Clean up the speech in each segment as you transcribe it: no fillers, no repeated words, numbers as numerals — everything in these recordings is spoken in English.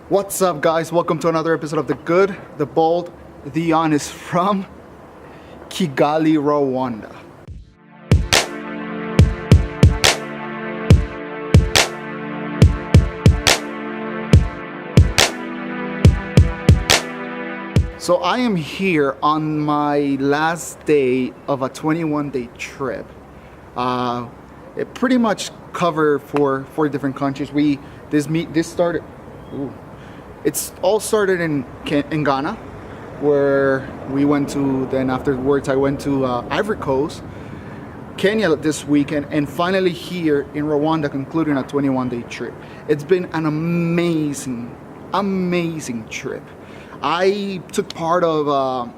What's up, guys? Welcome to another episode of The Good, The Bold, The Honest from Kigali, Rwanda. So I am here on my last day of a 21-day trip. It pretty much covered four different countries. This started. Ooh, It's all started in Ghana, where we went to. Then afterwards, I went to Ivory Coast, Kenya this weekend, and finally here in Rwanda, concluding a 21-day trip. It's been an amazing trip. I took part of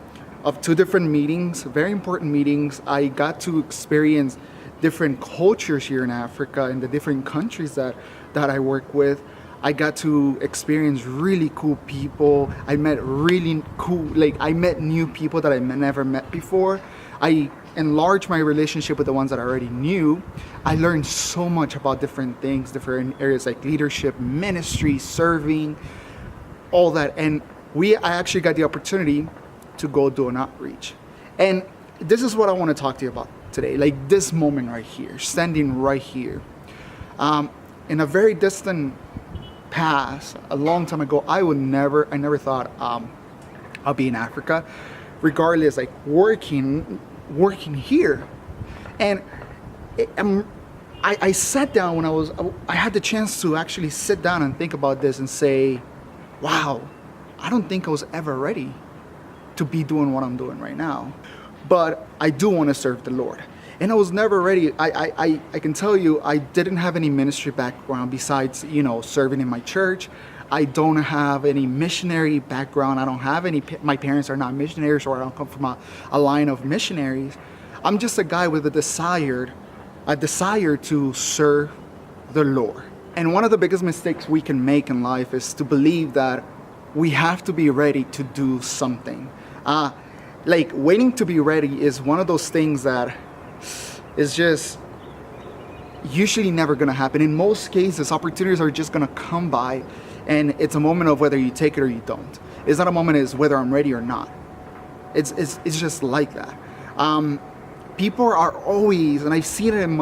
two different meetings, very important meetings. I got to experience different cultures here in Africa and the different countries that I work with. I got to experience really cool people. I met I met new people that I never met before. I enlarged my relationship with the ones that I already knew. I learned so much about different things, different areas like leadership, ministry, serving, all that. And I actually got the opportunity to go do an outreach. And this is what I want to talk to you about today, like this moment right here, standing right here. In a very distant past, a long time ago, I never thought I'll be in Africa, regardless, like working here. And I sat down when I had the chance to actually sit down and think about this and say, wow, I don't think I was ever ready to be doing what I'm doing right now. But I do want to serve the Lord. And I was never ready. I can tell you, I didn't have any ministry background besides, serving in my church. I don't have any missionary background. I don't have any, my parents are not missionaries, or I don't come from a line of missionaries. I'm just a guy with a desire to serve the Lord. And one of the biggest mistakes we can make in life is to believe that we have to be ready to do something. Like waiting to be ready is one of those things that is just usually never going to happen. In most cases, opportunities are just going to come by, and it's a moment of whether you take it or you don't. It's not a moment as whether I'm ready or not. It's just like that. People are always, and I've seen it in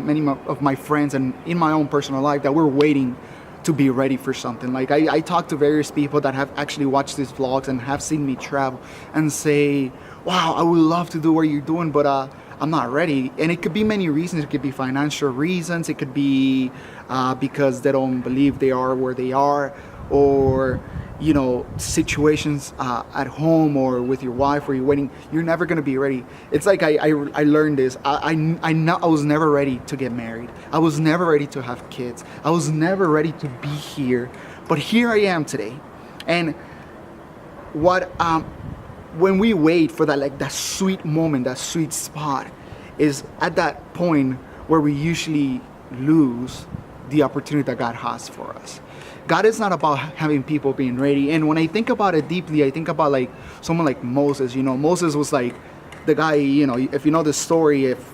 many of my friends and in my own personal life, that we're waiting to be ready for something. Like I talk to various people that have actually watched these vlogs and have seen me travel and say, wow, I would love to do what you're doing, but I'm not ready. And it could be many reasons. It could be financial reasons. It could be because they don't believe they are where they are, or situations at home or with your wife where you're waiting. You're never gonna be ready. It's like I learned this. I was never ready to get married. I was never ready to have kids. I was never ready to be here. But here I am today. And when we wait for that sweet moment, that sweet spot, is at that point where we usually lose the opportunity that God has for us. God is not about having people being ready. And when I think about it deeply, I think about like someone like Moses. Moses was like the guy, if you know the story, if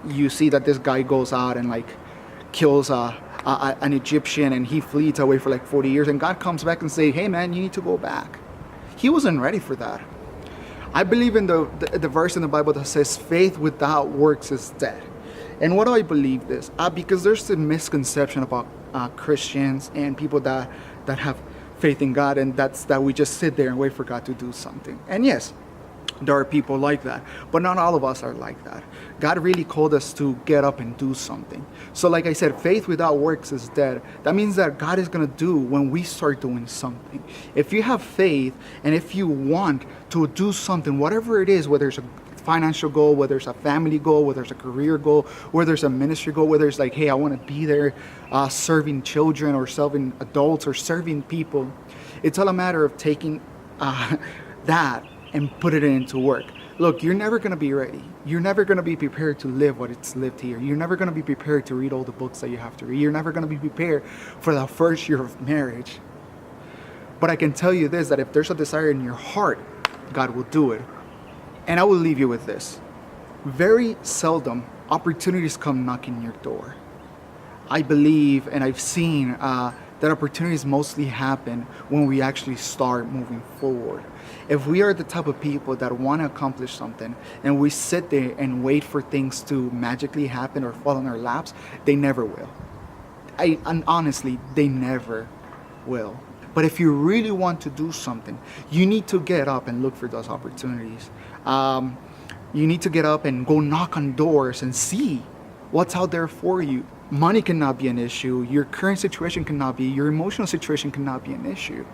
you see that this guy goes out and like kills an Egyptian, and he flees away for like 40 years, and God comes back and say, hey man, you need to go back. He wasn't ready for that. I believe in the verse in the Bible that says faith without works is dead. And what do I believe this? Because there's a misconception about Christians and people that have faith in God, and that we just sit there and wait for God to do something. And yes, there are people like that, but not all of us are like that. God really called us to get up and do something. So like I said, faith without works is dead. That means that God is going to do when we start doing something. If you have faith and if you want to do something, whatever it is, whether it's a financial goal, whether it's a family goal, whether it's a career goal, whether it's a ministry goal, whether it's like, hey, I want to be there serving children or serving adults or serving people, it's all a matter of taking that and put it into work. Look, you're never going to be ready. You're never going to be prepared to live what it's lived here. You're never going to be prepared to read all the books that you have to read. You're never going to be prepared for the first year of marriage. But I can tell you this, that if there's a desire in your heart, God will do it. And I will leave you with this. Very seldom opportunities come knocking your door. I believe, and I've seen that opportunities mostly happen when we actually start moving forward. If we are the type of people that want to accomplish something and we sit there and wait for things to magically happen or fall in our laps, they never will. And honestly, they never will. But if you really want to do something, you need to get up and look for those opportunities. You need to get up and go knock on doors and see what's out there for you. Money cannot be an issue. Your current situation cannot be. Your emotional situation cannot be an issue.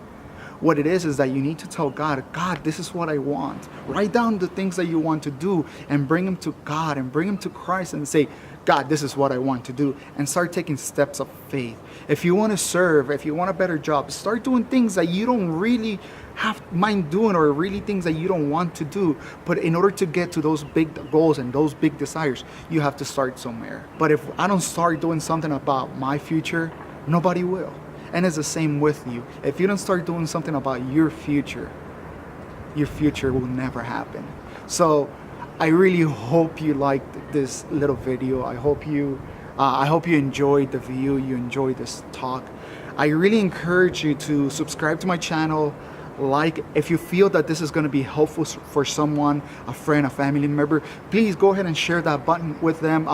What it is that you need to tell God, God, this is what I want. Write down the things that you want to do and bring them to God and bring them to Christ and say, God, this is what I want to do, and start taking steps of faith. If you want to serve, if you want a better job, start doing things that you don't really have mind doing or really things that you don't want to do. But in order to get to those big goals and those big desires, you have to start somewhere. But if I don't start doing something about my future, nobody will. And it's the same with you. If you don't start doing something about your future will never happen. So I really hope you liked this little video. I hope you enjoyed the view, you enjoyed this talk. I really encourage you to subscribe to my channel. Like, if you feel that this is going to be helpful for someone, a friend, a family member, please go ahead and share that button with them.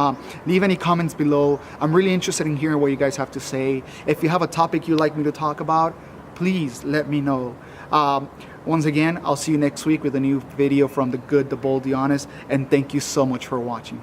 Leave any comments below. I'm really interested in hearing what you guys have to say. If you have a topic you'd like me to talk about, please let me know. Once again, I'll see you next week with a new video from The Good, The Bold, The Honest, and thank you so much for watching.